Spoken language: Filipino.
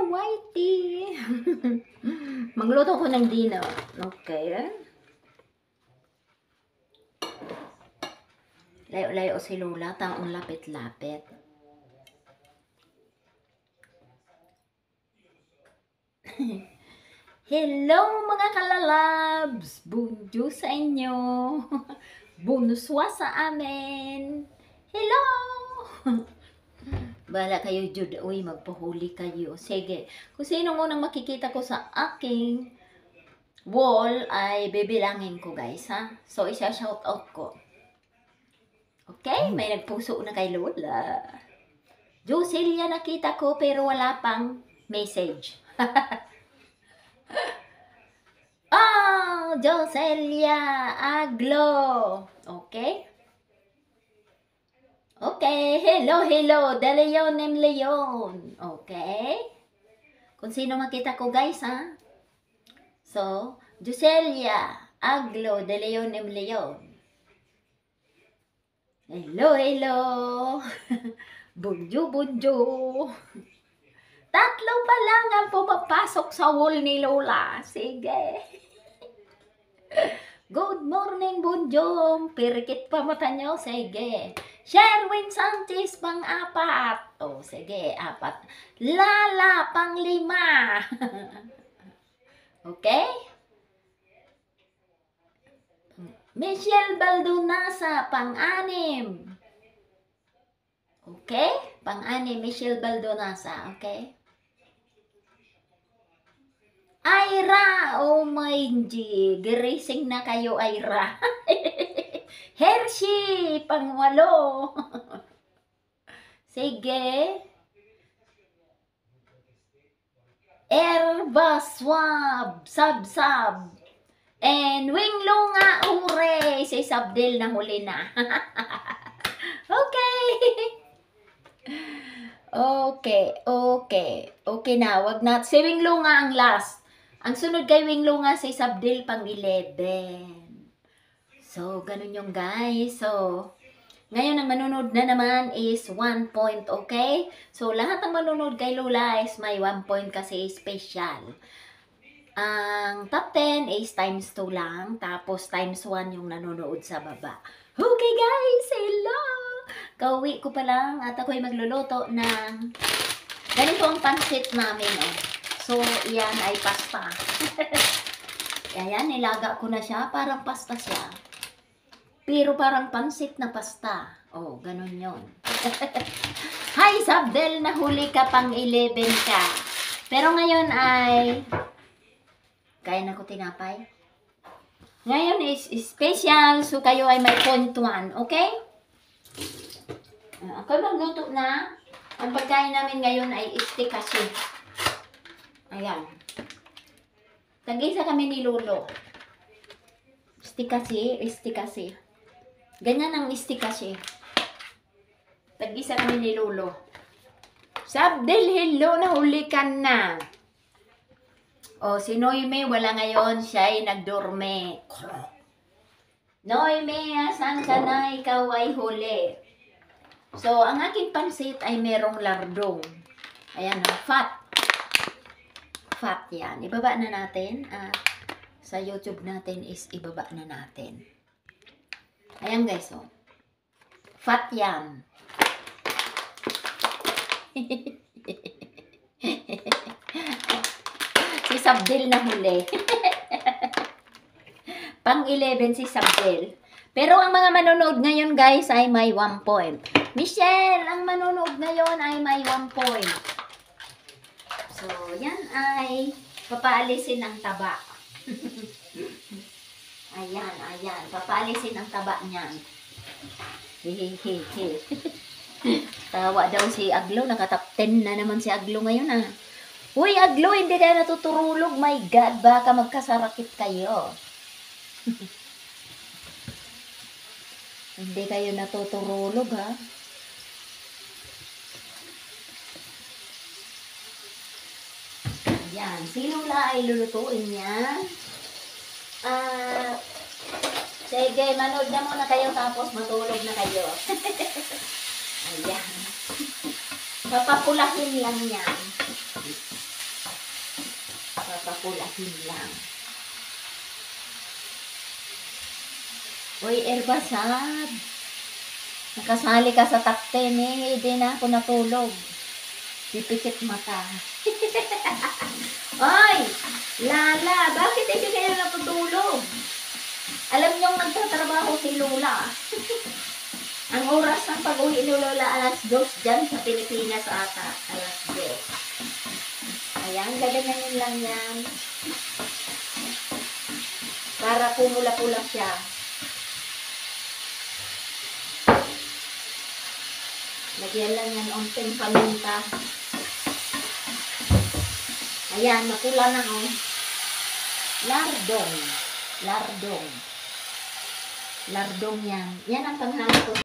Whitey! Magluto ko ng dinner. Okay. Layo-layo si Lola, taong lapit-lapit. Hello mga kalalabs! Bonjour sa inyo! Bonsoir sa amin! Hello! Bala kayo, Jude. Uy, magpahuli kayo. Sige. Kung sino munang makikita ko sa aking wall, ay bibilangin ko, guys, ha? So, isa-shout out ko. Okay? May nagpuso na kay Lola. Joselia nakita ko, pero wala pang message. Oh, Joselia Aglo. Okay? Okay, hello, De Leon and Leon. Okay? Kung sino makita ko, guys, ha? So, Joselia Aglo, De Leon and Leon. Hello. Bunjo. Tatlo pa lang ang pumapasok sa wall ni Lola. Sige. Good morning, Bunjong. Pirikit pa mata nyo. Sige. Sherwin Sanchez, pang-apat. O, sige, 4. Lala, pang-5. Okay? Michelle Baldonasa, pang-6. Okay? Pang-6, Michelle Baldonasa. Okay? Ira, oh my G, girising na kayo, Ira. Hershey, pang-8. Sige. Erba, swab, sab. And winglunga, ure, si Sabdel na huli na. Okay na, wag na. Si winglunga ang last. Ang sunod kay winglunga si Sabdel pang 11. So, ganun yung guys. So, ngayon ang manunod na naman is 1 point, okay? So, lahat ng manunod kay Lola is may 1 point kasi special. Ang top 10 is times 2 lang. Tapos times 1 yung nanonood sa baba. Okay guys, hello! Kauwi ko pa lang at ako'y magluluto ng ganito ang pansit namin. So, yan ay pasta. Ayan, nilaga ko na siya. Parang pasta siya. Pero parang pansit na pasta. Oh, ganun yun. Hi, Sabdel! Nahuli ka pang 11 ka. Pero ngayon ay kaya na ko tinapay. Ngayon is special. So, kayo ay may point 1. Okay? Ako magluto na. Ang pagkain namin ngayon ay steak kasi. Ayan. Tag-isa kami ni Lolo. Steak kasi. Ganyan ang steak kasi. Tag-isa kami ni Lolo. Sabdel, hello, nahuli ka na. O, si Noime, wala ngayon. Siya ay nagdurme. Noime, asan ka na? Ikaw ay huli. So, ang aking pansit ay merong lardong. Ayan, fat. Fat yan. Ibaba na natin. Sa YouTube natin is ibaba na natin. Ayan guys, oh. Fat yan. Si Sabdel na huli. Pang 11 si Sabdel. Pero ang mga manonood ngayon guys ay may 1 point. Michelle, ang manonood ngayon ay may 1 point. So, yan ay papaalisin ang taba. Ayan. Papaalisin ang taba niyan. Hehehe. Tawa daw si Aglo. Nakatop 10 na naman si Aglo ngayon ah. Uy, Aglo, hindi kayo natuturulog. My God, baka magkasarakit kayo. Hindi kayo natuturulog, ha? Ayan. Si Lola ay lulutuin niya. Sige, manood na muna kayo tapos matulog na kayo. Ayan. Papapulahin lang yan. papulahin lang. Uy, Erbasad. Nakasali ka sa top 10 eh. Hindi na ako natulog. Pipikit mata. Oy! Lala, bakit hindi kayo natutulog? Alam niyong nagtatrabaho si Lola. Ang oras ng pag-uwi ni Lola, alas 2 dyan sa Pilipinas ata. Alas 2. Ayan, gaganyanin lang yan. Para pumula-pula siya. Lagyan lang yan onting paminta. Ayan, mapula na oh. Lardong. Lardong. Lardong yan. Yan ang panghanap ko.